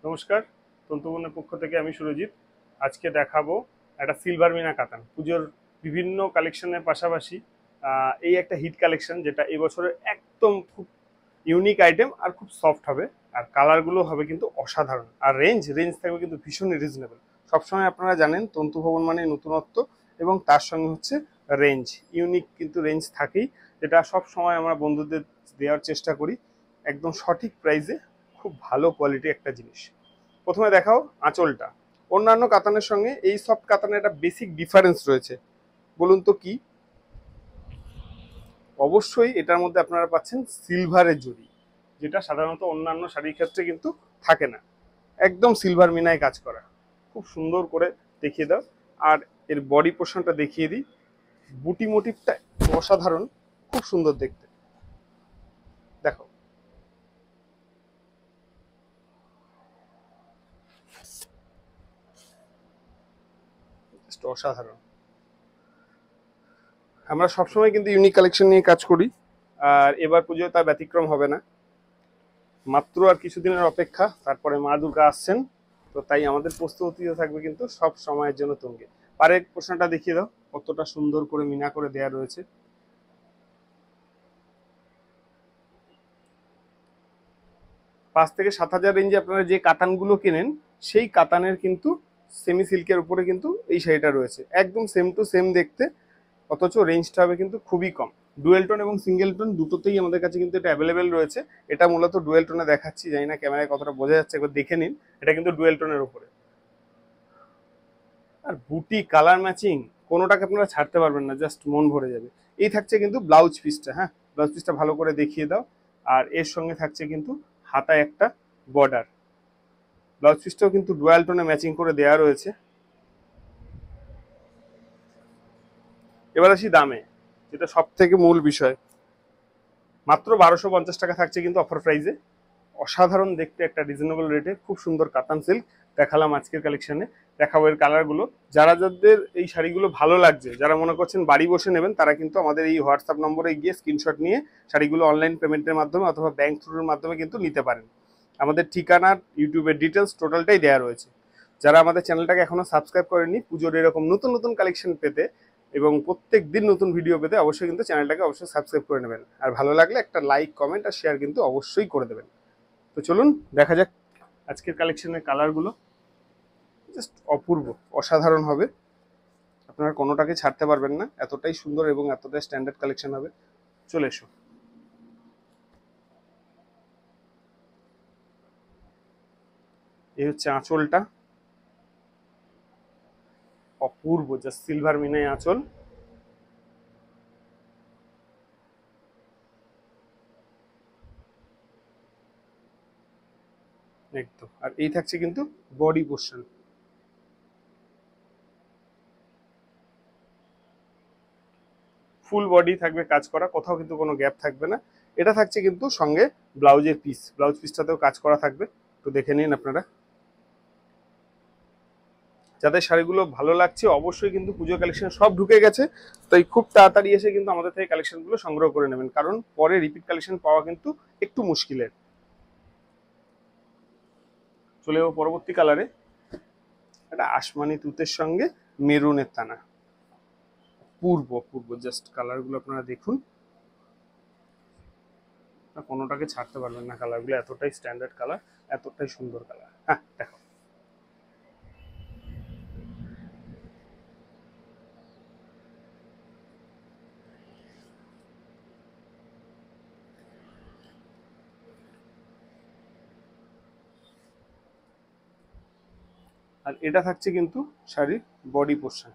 নমস্কার, তন্তুবনের পক্ষ থেকে আমি সুরজিৎ। আজকে দেখাবো একটা সিলভার মিনা কাতান। পুজোর বিভিন্ন কালেকশনের পাশাপাশি এই একটা হিট কালেকশন, যেটা এবছরের একদম খুব ইউনিক আইটেম আর খুব সফট হবে। আর কালারগুলো হবে কিন্তু অসাধারণ। আর রেঞ্জ থাকবে কিন্তু ভীষণই রিজনেবল। সবসময় আপনারা জানেন তন্তু ভবন মানে নতুনত্ব, এবং তার সঙ্গে হচ্ছে রেঞ্জ, ইউনিক কিন্তু রেঞ্জ থাকেই, যেটা সব সময় আমরা বন্ধুদের দেওয়ার চেষ্টা করি একদম সঠিক প্রাইসে, খুব ভালো কোয়ালিটি একটা জিনিস। প্রথমে দেখাও আঁচলটা। অন্যান্য কাতানের সঙ্গে এই সফট কাতানের একটা বেসিক ডিফারেন্স রয়েছে, বলুন তো কি? অবশ্যই এটার মধ্যে আপনারা পাচ্ছেন সিলভারের জড়ি, যেটা সাধারণত অন্যান্য শাড়ির ক্ষেত্রে কিন্তু থাকে না। একদম সিলভার মিনায় কাজ করা, খুব সুন্দর করে দেখিয়ে দাও। আর এর বডি পোর্শনটা দেখিয়ে দিই। বুটি মোটিভটা অসাধারণ, খুব সুন্দর দেখতে। দেখো, অসাধারণ। আমরা সবসময় কিন্তু ইউনিক কালেকশন নিয়ে কাজ করি, আর এবার পুজোয় তার ব্যতিক্রম হবে না। মাত্র আর কিছুদিনের অপেক্ষা, তারপরে মা দুর্গা আসছেন। তো তাই আমাদের প্রস্তুতিও থাকবে কিন্তু সব সময়ের জন্য তুঙ্গে। পারের পোর্শনটা দেখিয়ে দাও, কতটা সুন্দর করে মিনা করে দেয়া রয়েছে। 5 থেকে 7 হাজার রেঞ্জে আপনারা যে কাতানগুলো কেনেন, সেই কাতানের কিন্তু সেমি সিল্কের উপরে কিন্তু এই শাড়িটা রয়েছে, একদম সেম টু সেম দেখতে। অথচ রেঞ্জটা হবে কিন্তু খুবই কম। ডুয়েল টোন এবং সিঙ্গেল টোন দুটোতেই আমাদের কাছে কিন্তু এটা অ্যাভেলেবেল রয়েছে। এটা মূলত ডুয়েল টোনে দেখাচ্ছি, জানি না ক্যামেরায় কতটা বোঝা যাচ্ছে, একবার দেখে নিন। এটা কিন্তু ডুয়েল টোনের উপরে। আর বুটি কালার ম্যাচিং কোনোটাকে আপনারা ছাড়তে পারবেন না, জাস্ট মন ভরে যাবে। এই থাকছে কিন্তু ব্লাউজ পিসটা। হ্যাঁ, ব্লাউজ পিসটা ভালো করে দেখিয়ে দাও। আর এর সঙ্গে থাকছে কিন্তু হাতায় একটা বর্ডার। ব্লাউজ পিসটাও কিন্তু ডুয়াল টোনে ম্যাচিং করে দেওয়া রয়েছে। এবার আসি দামে, যেটা সব থেকে মূল বিষয়। মাত্র 1250 টাকা থাকছে কিন্তু অফার প্রাইসে। অসাধারণ দেখতে একটা রিজনেবল রেটে খুব সুন্দর কাতান সিল্ক দেখালাম আজকের কালেকশনে। দেখাবো এর কালারগুলো। যাদের এই শাড়িগুলো ভালো লাগছে, যারা মনে করছেন বাড়ি বসে নেবেন, তারা কিন্তু আমাদের এই হোয়াটসঅ্যাপ নম্বরে গিয়ে স্ক্রিনশট নিয়ে শাড়িগুলো অনলাইন পেমেন্টের মাধ্যমে অথবা ব্যাংক থ্রুর মাধ্যমে কিন্তু নিতে পারেন। আমাদের ঠিকানা, ইউটিউবের ডিটেলস টোটালটাই দেওয়া রয়েছে। যারা আমাদের চ্যানেলটাকে এখনো সাবস্ক্রাইব করেননি, পুজোর এরকম নতুন নতুন কালেকশন পেতে এবং প্রত্যেক দিন নতুন ভিডিও পেতে অবশ্যই কিন্তু চ্যানেলটাকে অবশ্যই সাবস্ক্রাইব করে নেবেন। আর ভালো লাগলে একটা লাইক, কমেন্ট আর শেয়ার কিন্তু অবশ্যই করে দেবেন। তো চলুন দেখা যাক আজকের কালেকশনের কালারগুলো। জাস্ট অপূর্ব, অসাধারণ হবে। আপনারা কোনোটাকে ছাড়তে পারবেন না, এতটাই সুন্দর এবং এতটাই স্ট্যান্ডার্ড কালেকশন হবে। চলে এসো। এই হচ্ছে আঁচলটা, অপূর্ব, জাস্ট সিলভার মিনাই আঁচল। একদম। আর এই থাকছে কিন্তু বডি পোর্শন। ফুল বডি থাকবে কাজ করা, কোথাও কিন্তু কোনো গ্যাপ থাকবে না। এটা থাকছে কিন্তু সঙ্গে ব্লাউজের পিস, ব্লাউজ পিসটাতেও কাজ করা থাকবে। তো দেখে নিন আপনারা। যাদের শাড়িগুলো ভালো লাগছে, অবশ্যই কিন্তু পুজো কালেকশন সব ঢুকে গেছে, তাই খুব তাড়াতাড়ি এসে কিন্তু আমাদের থেকে কালেকশনগুলো সংগ্রহ করে নেবেন, কারণ পরে রিপিট কালেকশন পাওয়া কিন্তু একটু মুশকিলের। চলে যাবো পরবর্তী কালারে। এটা আসমানি তুতের সঙ্গে মেরুনের টানা, পূর্ব পূর্ব জাস্ট কালারগুলো আপনারা দেখুন। কোনোটাকে ছাড়তে পারবেন না, কালারগুলো এতটাই স্ট্যান্ডার্ড কালার, এতটাই সুন্দর কালার। হ্যাঁ দেখো, আর এটা থাকছে কিন্তু শাড়ির বডি পোর্শন।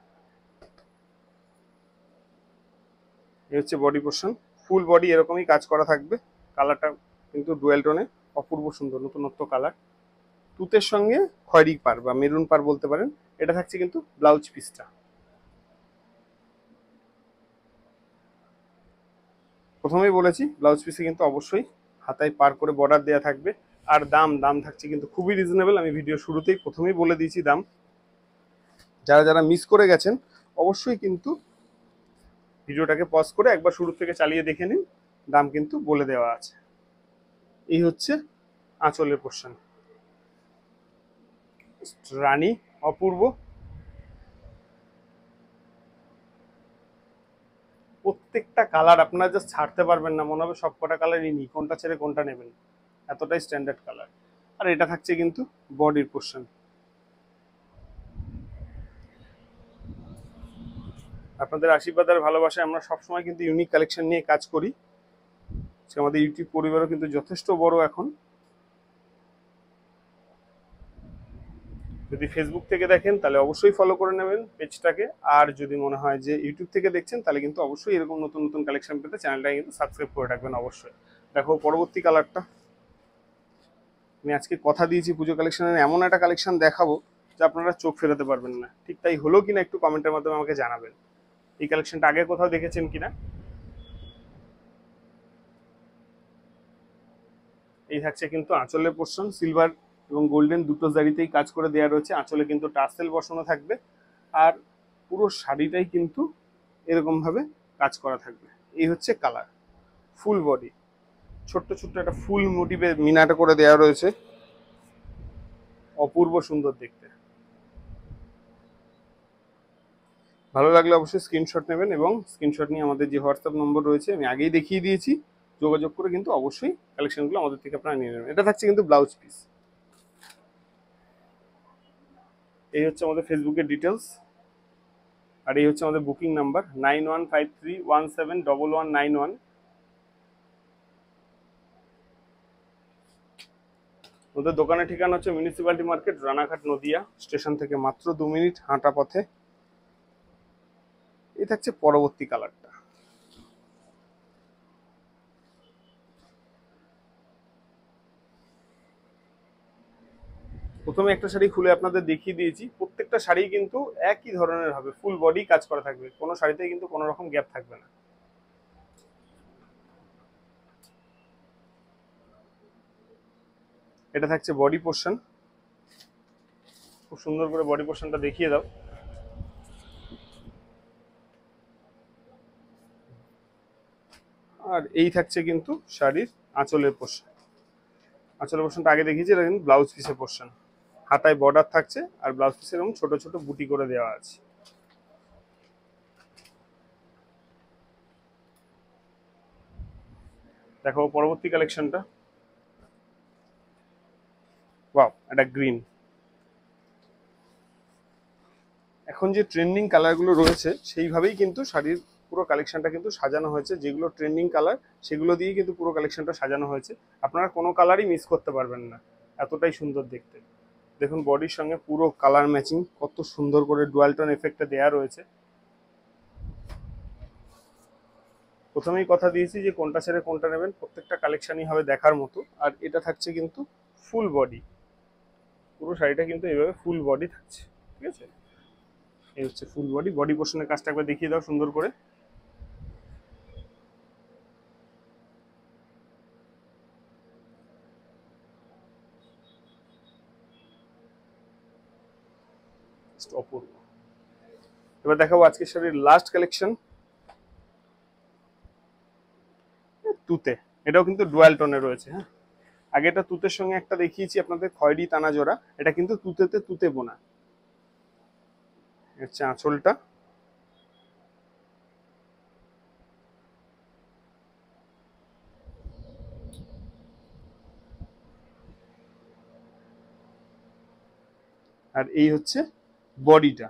এই হচ্ছে বডি পোর্শন, ফুল বডি এরকমই কাজ করা থাকবে। কালারটা কিন্তু ডুয়েল টোনে, অপূর্ব সুন্দর নতুনত্ব কালার। তুতের সঙ্গে খয়েরি পার বা মেরুন পার বলতে পারেন। এটা থাকছে কিন্তু ব্লাউজ পিসটা। প্রথমেই বলেছি ব্লাউজ পিসে কিন্তু অবশ্যই হাতায় পার করে বর্ডার দেওয়া থাকবে। আর দাম থাকছে কিন্তু খুবই রিজনেবল। আমি ভিডিও শুরুতেই প্রথমেই বলে দিয়েছি দাম। যারা যারা মিস করে গেছেন, অবশ্যই কিন্তু ভিডিওটাকে পজ করে একবার শুরু থেকে চালিয়ে দেখে নিন, দাম কিন্তু বলে দেওয়া আছে। এই হচ্ছে আঁচলের পোর্শন। রানী, অপূর্ব। প্রত্যেকটা কালার আপনারা জাস্ট ছাড়তে পারবেন না, মনে হবে সবকটা কালারই নি, কোনটা ছেড়ে কোনটা নেবেন, এতটাই স্ট্যান্ডার্ড কালার। আর এটা থাকছে কিন্তু বডির পোর্শন। আপনাদের আশীর্বাদ আর ভালোবাসায় আমরা সবসময় কিন্তু ইউনিক কালেকশন নিয়ে কাজ করি। আমাদের ইউটিউব পরিবারও কিন্তু যথেষ্ট বড় এখন। যদি ফেসবুক থেকে দেখেন তাহলে অবশ্যই ফলো করে নেবেন পেজটাকে, আর যদি মনে হয় যে ইউটিউব থেকে দেখছেন তাহলে কিন্তু অবশ্যই এরকম নতুন নতুন কালেকশন পেতে চ্যানেলটাকে কিন্তু সাবস্ক্রাইব করে রাখবেন অবশ্যই। দেখো পরবর্তী কালারটা, আমি আজকে কথা দিয়েছি পুজো কালেকশনের এমন একটা কালেকশন দেখাবো যে আপনারা চোখ ফেরাতে পারবেন না, ঠিক তাই হলো কিনা একটু কমেন্টের মাধ্যমে আমাকে জানাবেন। এই কালেকশনটা আগে কোথাও দেখেছেন কিনা। এই থাকছে কিন্তু আঁচলের পোর্শন, সিলভার এবং গোল্ডেন দুটো জারিতেই কাজ করে দেওয়া রয়েছে। আঁচলে কিন্তু টার্সেল বসানো থাকবে, আর পুরো শাড়িটাই কিন্তু এরকম ভাবে কাজ করা থাকবে। এই হচ্ছে কালার, ফুল বডি, ছোট্ট ছোট্ট একটা ফুল মোটিভে মিনাটা করে দেওয়া রয়েছে, অপূর্ব সুন্দর দেখতে। ভালো লাগলে অবশ্যই স্ক্রিনশট নেবেন, এবং স্ক্রিনশট নিয়ে আমাদের যে হোয়াটসঅ্যাপ নম্বর রয়েছে আমি আগেই দেখিয়ে দিয়েছি, যোগাযোগ করে কিন্তু অবশ্যই কালেকশনগুলো আমাদের থেকে আপনারা নিয়ে নেবেন। এটা থাকছে কিন্তু ব্লাউজ পিস। এই হচ্ছে আমাদের ফেসবুকের ডিটেলস, আর এই হচ্ছে আমাদের বুকিং নাম্বার 9153171191। ওদের দোকানের ঠিকানা হচ্ছে municipality market, Ranaghat, Nadia station থেকে মাত্র 2 মিনিট হাঁটা পথে। এই থাকছে পরবর্তী কালারটা। প্রথমে একটা শাড়ি খুলে আপনাদের দেখিয়ে দিয়েছি, প্রত্যেকটা শাড়ি কিন্তু একই ধরনের হবে, ফুল বডি কাজ করা থাকবে, কোনো শাড়িতে কিন্তু কোনো রকম গ্যাপ থাকবে না। এটা থাকছে বডি পোর্শন, খুব সুন্দর করে বডি পোর্শনটা দেখিয়ে দাও। আর এই থাকছে কিন্তু শাড়ির আঁচলের পোর্শন। আঁচলের পোর্শনটা আগে দেখিয়েছি, এটা কিন্তু ব্লাউজ পিসের পোর্শন। হাতায় বর্ডার থাকছে, আর ব্লাউজ পিসের এরকম ছোট ছোট বুটি করে দেওয়া আছে। দেখো পরবর্তী কালেকশনটা, ওয়াও, এটা গ্রিন। এখন যে ট্রেন্ডিং কালারগুলো রয়েছে সেইভাবেই কিন্তু শাড়ির পুরো কালেকশনটা কিন্তু সাজানো হয়েছে, যেগুলো ট্রেন্ডিং কালার সেগুলো দিয়ে কিন্তু পুরো কালেকশনটা সাজানো হয়েছে। আপনারা কোনো কালারই মিস করতে পারবেন না, এতটাই সুন্দর দেখতে। দেখুন বডির সঙ্গে পুরো কালার ম্যাচিং, কত সুন্দর করে ডুয়াল টোন এফেক্টটা দেওয়া রয়েছে। প্রথমেই কথা দিয়েছি যে কোনটা ছেড়ে কোনটা নেবেন, প্রত্যেকটা কালেকশনই হবে দেখার মতো। আর এটা থাকছে কিন্তু ফুল বডি, পুরো শাড়িটা কিন্তু এইভাবে ফুল বডি থাকছে, ঠিক আছে। এই হচ্ছে ফুল বডি, বডি পোর্শনের কাজটা একবার দেখিয়ে দাও সুন্দর করে। অপূর্ব। এবার দেখাবো আজকের শাড়ির লাস্ট কালেকশন, তুতে। এটাও কিন্তু ডুয়াল টোনে রয়েছে, হ্যাঁ। আগে এটা তুতের সঙ্গে একটা দেখিয়েছি আপনাদের খয়েরি টানা জোড়া, এটা কিন্তু তুতেতে তুতে বোনা। হচ্ছে আঁচলটা, আর এই হচ্ছে বডিটা।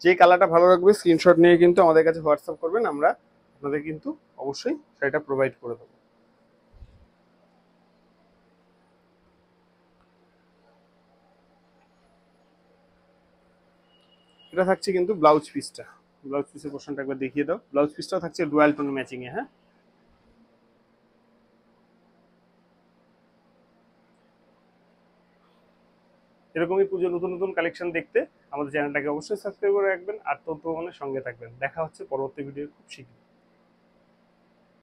যে কালারটা ভালো লাগবে স্ক্রিনশট নিয়ে কিন্তু আমাদের কাছে হোয়াটসঅ্যাপ করবেন, আমরা আপনাদের কিন্তু অবশ্যই শাড়িটা প্রোভাইড করে দেবো। এটা থাকছে কিন্তু ব্লাউজ পিসটা, ব্লাউজ পিসের পোর্শনটা একবার দেখিয়ে দাও। ব্লাউজ পিসটাও থাকছে ডুয়াল টোন ম্যাচিং এ, হ্যাঁ। এরকমই পুজো নতুন নতুন কালেকশন দেখতে আমাদের চ্যানেলটাকে অবশ্যই সাবস্ক্রাইব করে রাখবেন, আর তথ্য সঙ্গে থাকবেন। দেখা হচ্ছে পরবর্তী ভিডিও খুব শীঘ্রই।